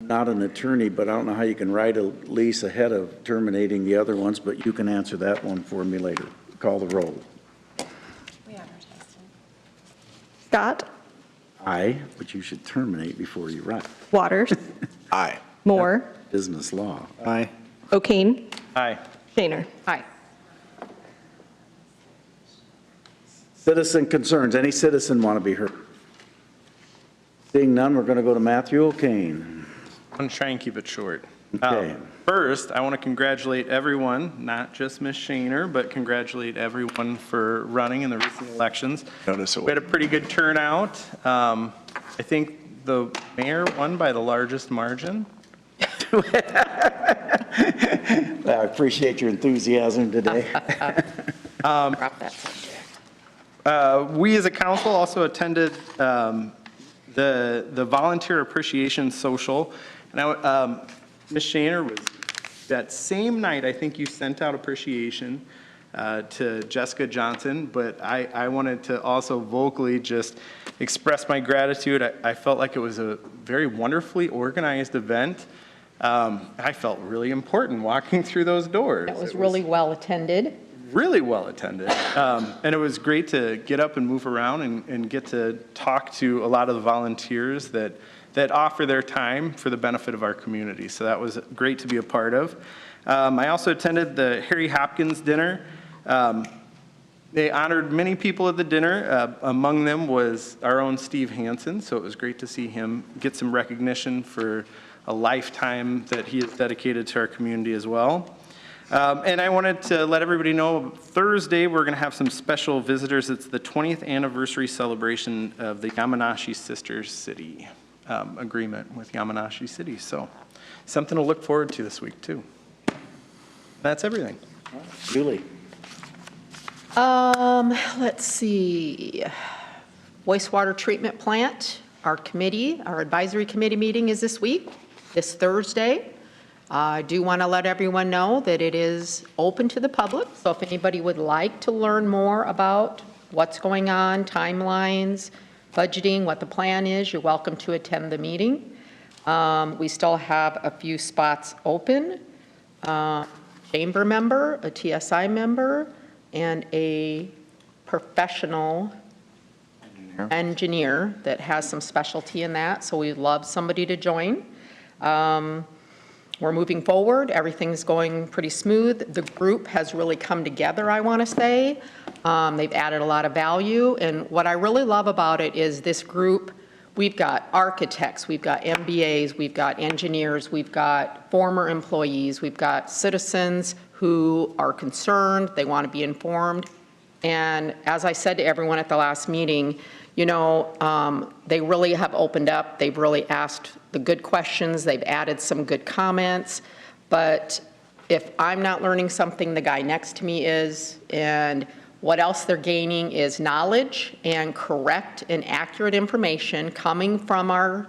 not an attorney, but I don't know how you can write a lease ahead of terminating the other ones, but you can answer that one for me later. Call the roll. We advertised it. Scott. Aye, but you should terminate before you write. Waters. Aye. Moore. Business law. Aye. O'Kane. Aye. Shaner. Aye. Citizen concerns. Any citizen want to be heard? Seeing none, we're going to go to Matthew O'Kane. I'm going to try and keep it short. Okay. First, I want to congratulate everyone, not just Ms. Shaner, but congratulate everyone for running in the recent elections. Notice it. We had a pretty good turnout. I think the mayor won by the largest margin. I appreciate your enthusiasm today. Drop that subject. We as a council also attended the Volunteer Appreciation Social. And Ms. Shaner, was that same night, I think you sent out appreciation to Jessica Johnson, but I wanted to also vocally just express my gratitude. I felt like it was a very wonderfully organized event. I felt really important walking through those doors. It was really well attended. Really well attended. And it was great to get up and move around and get to talk to a lot of the volunteers that offer their time for the benefit of our community. So that was great to be a part of. I also attended the Harry Hopkins dinner. They honored many people at the dinner. Among them was our own Steve Hansen. So it was great to see him get some recognition for a lifetime that he has dedicated to our community as well. And I wanted to let everybody know, Thursday we're going to have some special visitors. It's the 20th anniversary celebration of the Yamanashi Sisters City agreement with Yamanashi City. So something to look forward to this week too. That's everything. Julie. Let's see. Wastewater treatment plant, our advisory committee meeting is this week, this Thursday. I do want to let everyone know that it is open to the public. So if anybody would like to learn more about what's going on, timelines, budgeting, what the plan is, you're welcome to attend the meeting. We still have a few spots open. Chamber member, a TSI member, and a professional engineer that has some specialty in that. So we'd love somebody to join. We're moving forward. Everything's going pretty smooth. The group has really come together, I want to say. They've added a lot of value. And what I really love about it is this group, we've got architects, we've got MBAs, we've got engineers, we've got former employees, we've got citizens who are concerned, they want to be informed. And as I said to everyone at the last meeting, you know, they really have opened up. They've really asked the good questions. They've added some good comments. But if I'm not learning something, the guy next to me is. And what else they're gaining is knowledge and correct and accurate information coming from our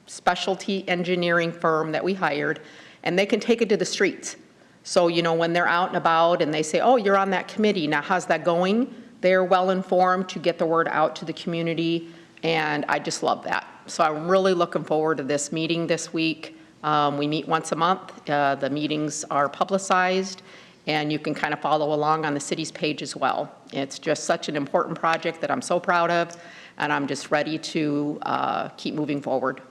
specialty engineering firm that we hired. And they can take it to the streets. So, you know, when they're out and about and they say, oh, you're on that committee. Now, how's that going? They're well informed to get the word out to the community, and I just love that. So I'm really looking forward to this meeting this week. We meet once a month. The meetings are publicized, and you can kind of follow along on the city's page as well. It's just such an important project that I'm so proud of, and I'm just ready to keep moving forward.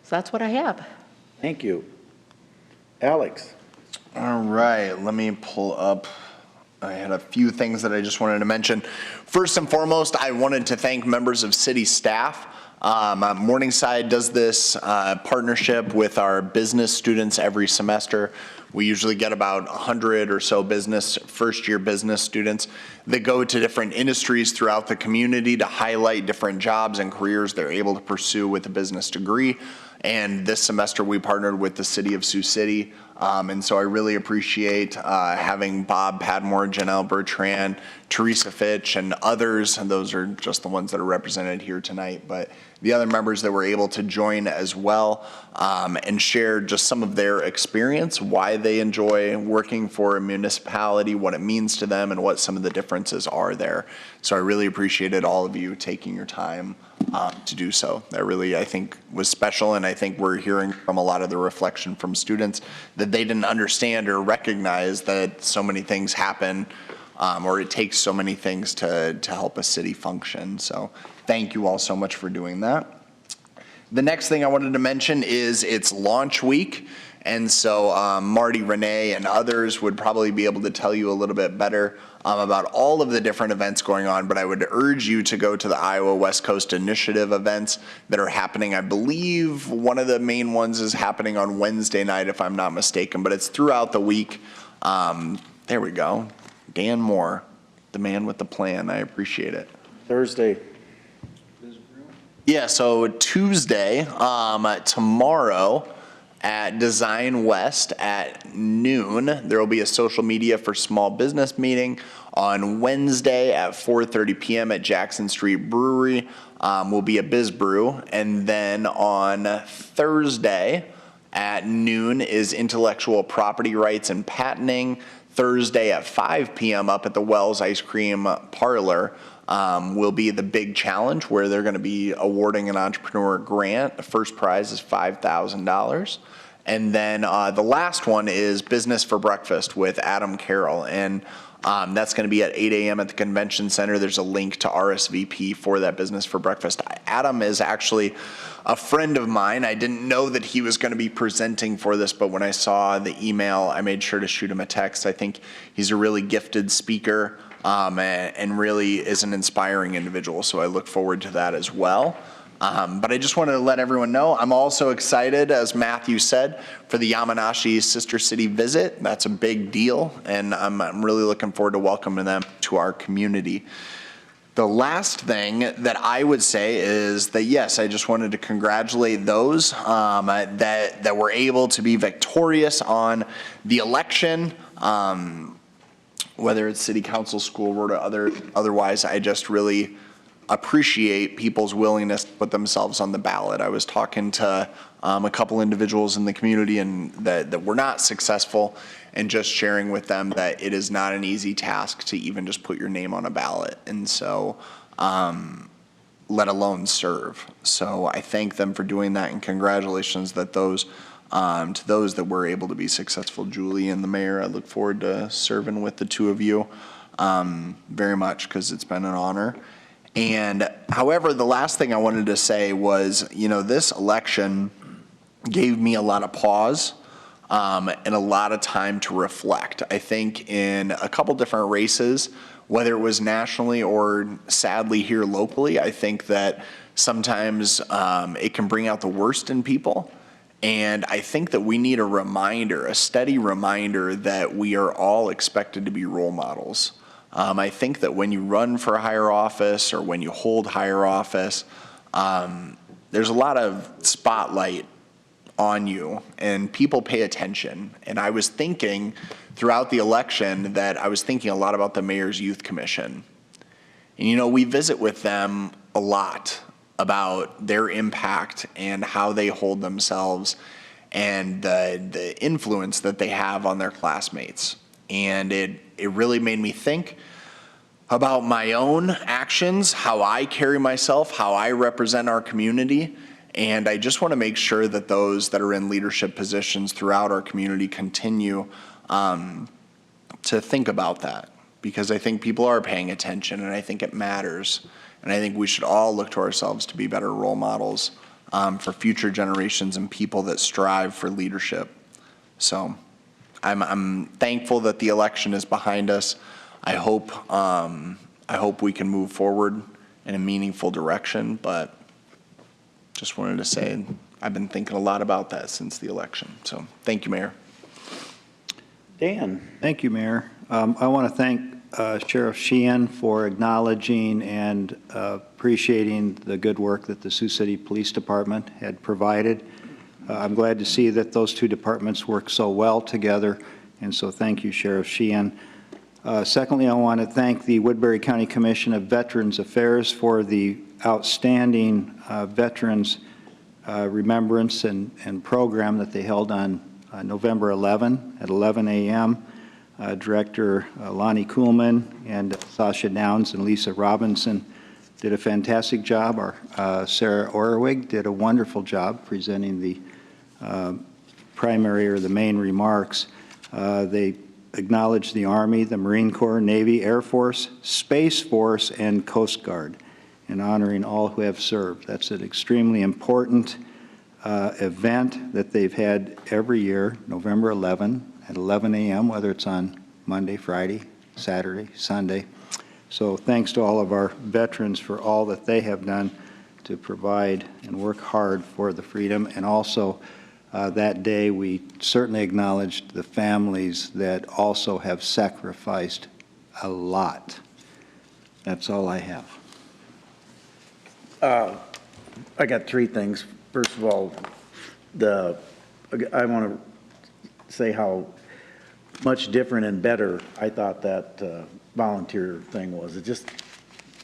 So that's what I have. Thank you. Alex. All right, let me pull up. I had a few things that I just wanted to mention. First and foremost, I wanted to thank members of city staff. Morningside does this partnership with our business students every semester. We usually get about 100 or so first-year business students that go to different industries throughout the community to highlight different jobs and careers they're able to pursue with a business degree. And this semester we partnered with the city of Sioux City And so I really appreciate having Bob Padmore, Janelle Bertrand, Teresa Fitch, and others, and those are just the ones that are represented here tonight, but the other members that were able to join as well and share just some of their experience, why they enjoy working for a municipality, what it means to them, and what some of the differences are there. So I really appreciated all of you taking your time to do so. That really, I think, was special, and I think we're hearing from a lot of the reflection from students that they didn't understand or recognize that so many things happen or it takes so many things to help a city function. So thank you all so much for doing that. The next thing I wanted to mention is it's launch week. And so Marty, Renee, and others would probably be able to tell you a little bit better about all of the different events going on, but I would urge you to go to the Iowa West Coast Initiative events that are happening. I believe one of the main ones is happening on Wednesday night, if I'm not mistaken, but it's throughout the week. There we go. Dan Moore, the man with the plan. I appreciate it. Thursday. Yeah, so Tuesday, tomorrow, at Design West at noon. There will be a social media for small business meeting. On Wednesday at 4:30 p.m. at Jackson Street Brewery will be a Biz Brew. And then on Thursday at noon is intellectual property rights and patenting. Thursday at 5 p.m. up at the Wells Ice Cream Parlor will be the big challenge where they're going to be awarding an entrepreneur grant. The first prize is $5,000. And then the last one is Business for Breakfast with Adam Carroll. And that's going to be at 8 a.m. at the convention center. There's a link to RSVP for that Business for Breakfast. Adam is actually a friend of mine. I didn't know that he was going to be presenting for this, but when I saw the email, I made sure to shoot him a text. I think he's a really gifted speaker and really is an inspiring individual. So I look forward to that as well. But I just wanted to let everyone know, I'm also excited, as Matthew said, for the Yamanashi Sister City visit. That's a big deal, and I'm really looking forward to welcoming them to our community. The last thing that I would say is that, yes, I just wanted to congratulate those that were able to be victorious on the election, whether it's city council, school board, or otherwise. I just really appreciate people's willingness to put themselves on the ballot. I was talking to a couple individuals in the community and that were not successful, and just sharing with them that it is not an easy task to even just put your name on a ballot, and so let alone serve. So I thank them for doing that, and congratulations that those to those that were able to be successful. Julie and the mayor, I look forward to serving with the two of you very much, because it's been an honor. And however, the last thing I wanted to say was, this election gave me a lot of pause and a lot of time to reflect. I think in a couple different races, whether it was nationally or sadly here locally, I think that sometimes it can bring out the worst in people. And I think that we need a reminder, a steady reminder, that we are all expected to be role models. I think that when you run for a higher office or when you hold higher office, there's a lot of spotlight on you and people pay attention. And I was thinking throughout the election that I was thinking a lot about the Mayor's Youth Commission. And we visit with them a lot about their impact and how they hold themselves and the influence that they have on their classmates. And it really made me think about my own actions, how I carry myself, how I represent our community. And I just want to make sure that those that are in leadership positions throughout our community continue to think about that, because I think people are paying attention and I think it matters. And I think we should all look to ourselves to be better role models for future generations and people that strive for leadership. So I'm thankful that the election is behind us. I hope we can move forward in a meaningful direction, but just wanted to say I've been thinking a lot about that since the election. So thank you, Mayor. Dan. Thank you, Mayor. I want to thank Sheriff Sheehan for acknowledging and appreciating the good work that the Sioux City Police Department had provided. I'm glad to see that those two departments work so well together, and so thank you, Sheriff Sheehan. Secondly, I want to thank the Woodbury County Commission of Veterans Affairs for the outstanding Veterans Remembrance and program that they held on November 11 at 11 a.m. Director Lonnie Kuhlman and Sasha Downs and Lisa Robinson did a fantastic job. Our Sarah Orwig did a wonderful job presenting the primary or the main remarks. They acknowledged the Army, the Marine Corps, Navy, Air Force, Space Force, and Coast Guard in honoring all who have served. That's an extremely important event that they've had every year, November 11 at 11 a.m., whether it's on Monday, Friday, Saturday, Sunday. So thanks to all of our veterans for all that they have done to provide and work hard for the freedom. And also that day, we certainly acknowledged the families that also have sacrificed a lot. That's all I have. I got three things. First of all, I want to say how much different and better I thought that volunteer thing was. It just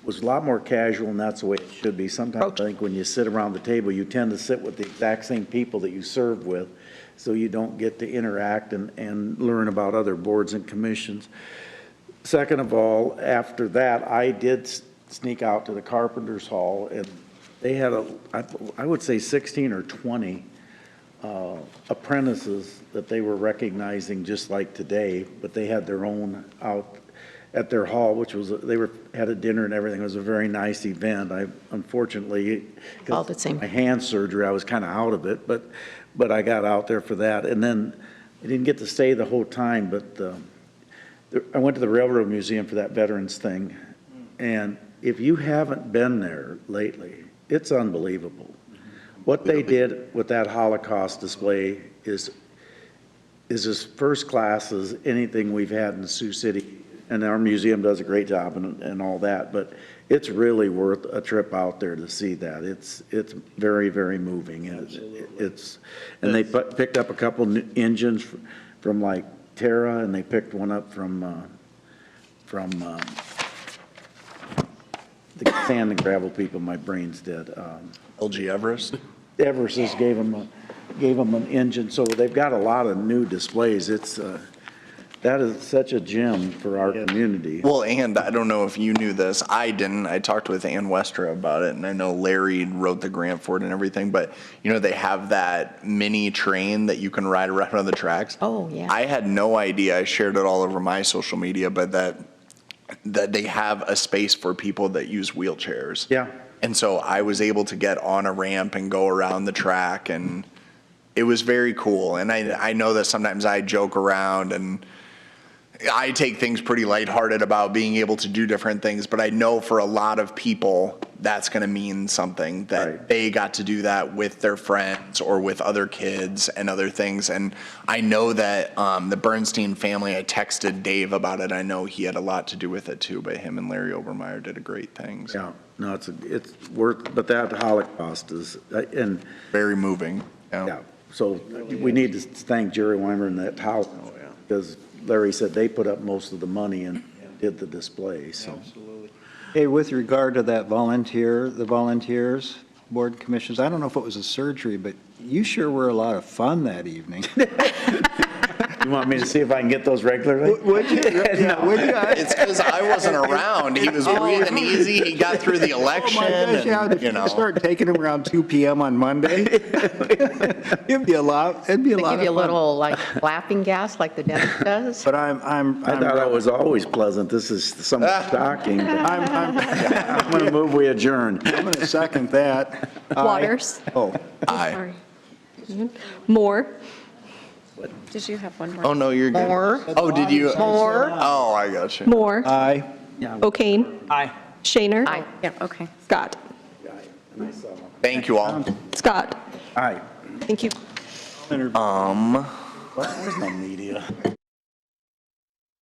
was a lot more casual, and that's the way it should be. Sometimes I think when you sit around the table, you tend to sit with the exact same people that you serve with, so you don't get to interact and learn about other boards and commissions. Second of all, after that, I did sneak out to the Carpenters Hall, and they had I would say 16 or 20 apprentices that they were recognizing just like today, but they had their own out at their hall, which was, had a dinner and everything. It was a very nice event. I unfortunately, All the same. my hand surgery, I was kind of out of it, but I got out there for that. And then I didn't get to stay the whole time, but I went to the Railroad Museum for that veterans thing. And if you haven't been there lately, it's unbelievable. What they did with that Holocaust display is as first class as anything we've had in Sioux City. And our museum does a great job and all that, but it's really worth a trip out there to see that. It's very, very moving. And they picked up a couple engines from like Terra, and they picked one up from the sand and gravel people. My brain's dead. LG Everest? Everest just gave them an engine, so they've got a lot of new displays. That is such a gem for our community. Well, and I don't know if you knew this. I didn't. I talked with Ann Westra about it, and I know Larry wrote the grant for it and everything, but you know, they have that mini train that you can ride around on the tracks. Oh, yeah. I had no idea. I shared it all over my social media, but that they have a space for people that use wheelchairs. Yeah. And so I was able to get on a ramp and go around the track, and it was very cool. And I know that sometimes I joke around and I take things pretty lighthearted about being able to do different things, but I know for a lot of people, that's going to mean something, that Right. they got to do that with their friends or with other kids and other things. And I know that the Bernstein family, I texted Dave about it. I know he had a lot to do with it too, but him and Larry Obermeyer did a great thing. So. Yeah, no, it's worth, but that Holocaust is, and Very moving. yeah, so we need to thank Jerry Weimer and that house, because Larry said they put up most of the money and did the display, so. Hey, with regard to that the volunteers, board commissions, I don't know if it was a surgery, but you sure were a lot of fun that evening. You want me to see if I can get those regularly? Would you? Yeah, would you? It's because I wasn't around. He was breathing easy. He got through the Oh, election. my gosh, yeah, and, if you you know. start taking them around 2 p.m. on Monday, it'd be a lot They of give you a fun. little like laughing gas like the dentist does. But I'm I thought it was always pleasant. This is somewhat shocking. but I'm going to move we adjourn. I'm going to second that. Waters. Oh, Aye. Sorry. Moore. Did you have one more? Oh, no, you're good. More, Oh, did you? more. Oh, I got you. Moore. aye. O'Kane. Aye. Shaner. Aye. Yeah, okay. Scott. Thank you all. Scott. All right. Thank you. There's no media.